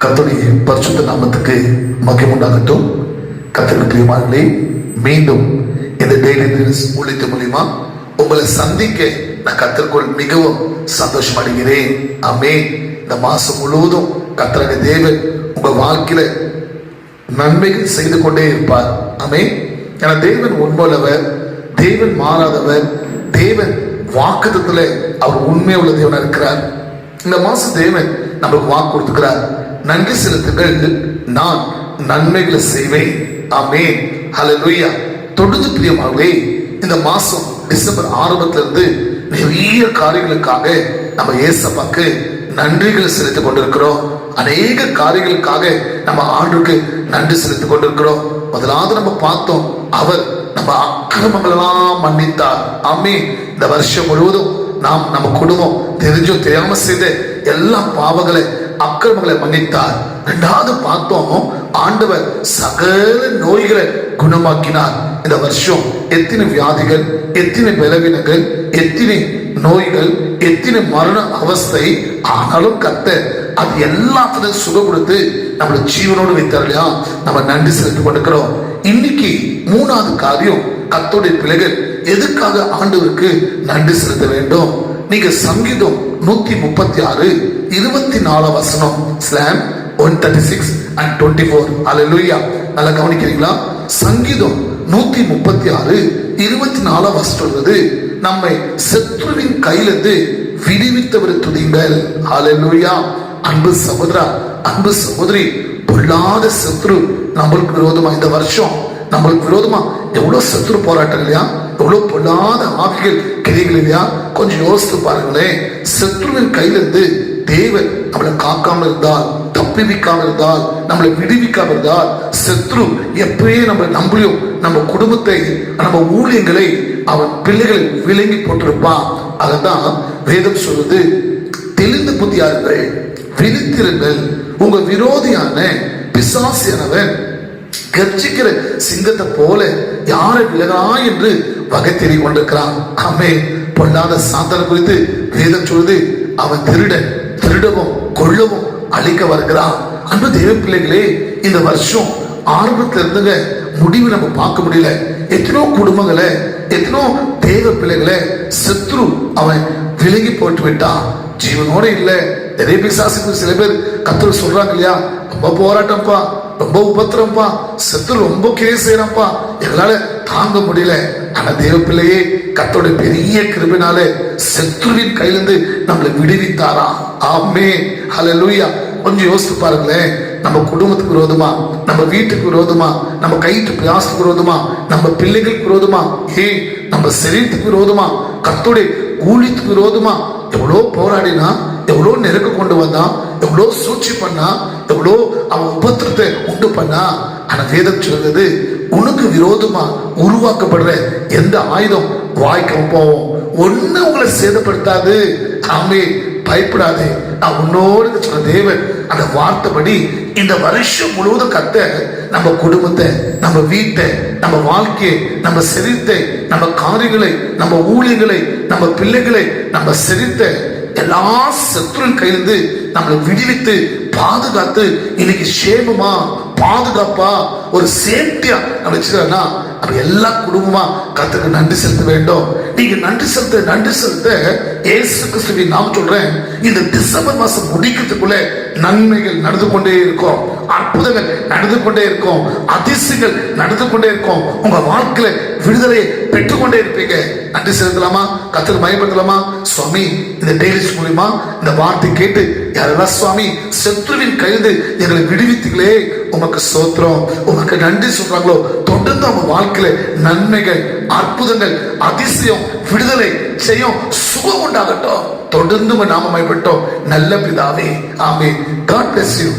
கர்த்தருடைய பரிசுத்த நாமத்துக்கு மகிமை உண்டாகட்டும். கர்த்தருக்கு பிரியமானவர்களே, மீண்டும் இந்த டெய்லி நியூஸ் ஊழியத்து மூலியமா உங்களை சந்திக்க நான் கர்த்தருக்குள் மிகவும் சந்தோஷம் அடைகிறேன். ஆமென். இந்த மாசம் முழுவதும் கர்த்தருடைய தேவன் உங்க வாழ்க்கையில நன்மைகள் செய்து கொண்டே இருப்பார். ஆமென். ஏன்னா தேவன் உண்மையுள்ளவர், தேவன் மாறாதவர், தேவன் வாக்குத்தத்தத்துல அவர் உண்மை உள்ள தேவனா இருக்கிறார். இந்த மாசம் தேவன் நமக்கு வாக்கு கொடுத்துக்கிறார். நன்றி செலுத்துங்கள், நான் நன்மைகளை செய்வேன். ஆமென். ஹல்லேலூயா. தொடர்ந்து பிரியமாகவே இந்த மாசம் டிசம்பர் ஆரம்பத்திலிருந்து நிறைய காரியங்களுக்காக நம்ம ஏசப்பாக்கு நன்றிகளை செலுத்திக் கொண்டிருக்கிறோம். அநேக காரியங்களுக்காக நம்ம ஆண்டுக்கு நன்றி செலுத்திக் கொண்டிருக்கிறோம். முதலாவது நம்ம பார்த்தோம், அவர் நம்ம அக்கிரமங்கள் எல்லாம் மன்னித்தார். ஆமென். இந்த வருஷம் முழுவதும் நாம் நம்ம குடும்பம் தெரிஞ்சோ தெரியாம செய்த எல்லா பாவங்களை அக்கிரமங்களை மன்னித்தார். இரண்டாவது பார்த்தோம், ஆண்டவர் சகல நோய்களை குணமாக்கினார். இந்த வருஷம் எத்தனை வியாதிகள், எத்தனை பலவீனங்கள், எத்தனை நோய்கள், எத்தனை மரண அவஸ்தை, ஆனாலும் கர்த்தர் அது எல்லாத்திலும் சுகம் கொடுத்து நம்மளை ஜீவனோடு வைத்தார் இல்லையா? நம்ம நன்றி செலுத்திக் கொண்டிருக்கிறோம். இன்னைக்கு மூணாவது காரியம், கர்த்தருடைய பிள்ளைகள் எதுக்காக ஆண்டவருக்கு நன்றி செலுத்த வேண்டும்? நீங்க சங்கீதம் 136:24 வசனம் ஸ்லாம் 136 and 24. அல்லேலூயா. நல்லா கவனிக்கிறீங்களா? சங்கீதம் 136:24 வசனம் சொல்வது, நம்மை சத்ருவின் கையிலிருந்து விடுவித்தவர் துதிங்கள். அல்லேலூயா. அன்பு சகோதரா, அன்பு சகோதரி, பொல்லாத சத்ரு நம்மளுக்கு விரோதமா இந்த வருஷம் நம்மளுக்கு விரோதமா எவ்வளவு சத்ரு போராட்டம் இல்லையா? எவ்வளவு பொல்லாத ஆவிகள் கிரிகள் இல்லையா? கொஞ்சம் யோசித்து பாருங்களேன். சத்ருவின் கையிலிருந்து தேவன் நம்மளை காக்காம இருந்தால், தப்பி வைக்காம இருந்தால், நம்மளை விடுவிக்காம இருந்தால், சத்ரு எப்பயே நம்மளையும் நம்ம குடும்பத்தை நம்ம ஊழியங்களை அவன் பிள்ளைகளை விளங்கி போட்டிருப்பான். அதான் வேதம் சொல்வது, தெளிந்த புத்தியார்கள், விழித்திருங்கள், உங்க விரோதியான பிசாசியானவன் கர்ஜிக்கிற சிங்கத்தை போல யாரை விலகா என்று வகை தேடி கொண்டிருக்கிறான். ஆமென். பொல்லாத சாத்தானை குறித்து வேதம் சொல்வது, அவன் திருடவும் கொள்ளவும் அழிக்க வருகிறான். அன்பு தேவ பிள்ளைகளே, இந்த வருஷம் ஆரம்பத்துல இருந்துங்க முடிவு நம்ம பார்க்க முடியல. எத்தனோ குடும்பங்களை, எத்தனோ தேவ பிள்ளைகளை சத்ரு அவன் விலகி போட்டு விட்டான், ஜீவனோட இல்ல. நிறைய பிசாசுக்கு சில பேர் கர்த்தர் சொல்றாங்க இல்லையா, ரொம்ப போராட்டம்ப்பா, ரொம்ப உபத்திரம்ப்பா, சத்ரு ரொம்ப கிரியை செய்யறப்பா, எங்களால தாங்க முடியல. ஆனா தேவ பிள்ளையே, கர்த்தருடைய பெரிய கிருபையினால சத்ருவின் கையிலிருந்து நம்மளை விடுவித்தாரா. ஆமென். ஹல்லேலூயா. கொஞ்சம் யோசித்து பாருங்களேன். நம்ம குடும்பத்துக்கு விரோதமா, நம்ம வீட்டுக்கு விரோதமா, நம்ம கைட்டு பிராசத்துக்கு விரோதமா, நம்ம பிள்ளைகளுக்கு விரோதமா, நம்ம சரீரத்துக்கு விரோதமா, கர்த்தருடைய ஊழியத்துக்கு விரோதமா எவ்வளோ போராடினா, எவ்வளோ நெருக்க கொண்டு வந்தா, எவ்வளோ சூழ்ச்சி பண்ணா, எவ்வளோ அவன் உபத்திரத்தை உண்டு பண்ணா. ஆனா வேதம் சொல்றது, உனக்கு விரோதமா உருவாக்கப்படுற எந்த ஆயுதம் வாய்க்க போவோம், ஒண்ணு உங்களை சேதப்படுத்தாது. ஆமென். பயப்படாதே, நான் உன்னோடு சொன்ன தேவன் அந்த வார்த்தைப்படி இந்த வருஷம் முழுவதும் கர்த்தர் நம்ம குடும்பத்தை, நம்ம வீட்டை, நம்ம வாழ்க்கையை, நம்ம சரீரத்தை, நம்ம காரியங்களை, நம்ம ஊழியர்களை, நம்ம பிள்ளைகளை, நம்ம சரீரத்தை எல்லா சத்துருவின் கையிலிருந்து நம்மளை விடுவித்து பாதுகாத்து இன்னைக்கு சேமமா பாதுகாப்பா ஒரு சேஃப்டியா நம்ம வச்சுக்கிறோம்னா, அப்ப எல்லா குடும்பமா கர்த்தருக்கு நன்றி செலுத்த வேண்டும். நீங்க நன்றி செலுத்த இயேசு கிறிஸ்துவின் நாமம் சொல்றேன், இந்த டிசம்பர் மாசம் முடிக்கிறதுக்குள்ள நன்மைகள் நடந்து கொண்டே இருக்கும், அற்புதங்கள் நடந்து கொண்டே இருக்கும், அதிசயங்கள் நடந்து கொண்டே இருக்கும். உங்க வாழ்க்கையில விடுதலையை பெற்றுக்கொண்டே இருப்பீங்க. நன்றி செலுத்தலாமா? கர்த்தருக்கு பயன்படுத்தலாமா? சுவாமி, இந்த டெய்லிஸ் மூலியமா இந்த வார்த்தை கேட்டு யாரெல்லாம் சுவாமி சத்ருவின் கைது எங்களை விடுவித்தீங்களே, உமக்கு ஸ்தோத்திரம், உமக்கு நன்றி சொல்றாங்களோ, தொடர்ந்து அவங்க வாழ்க்கையில நன்மைகள், அற்புதங்கள், அதிசயம், விடுதலை செய்யும், சுகம் உண்டாகட்டும். தொடர்ந்து நாம பயப்பட்டோம் நல்ல பிதாவே. ஆமென். God bless you.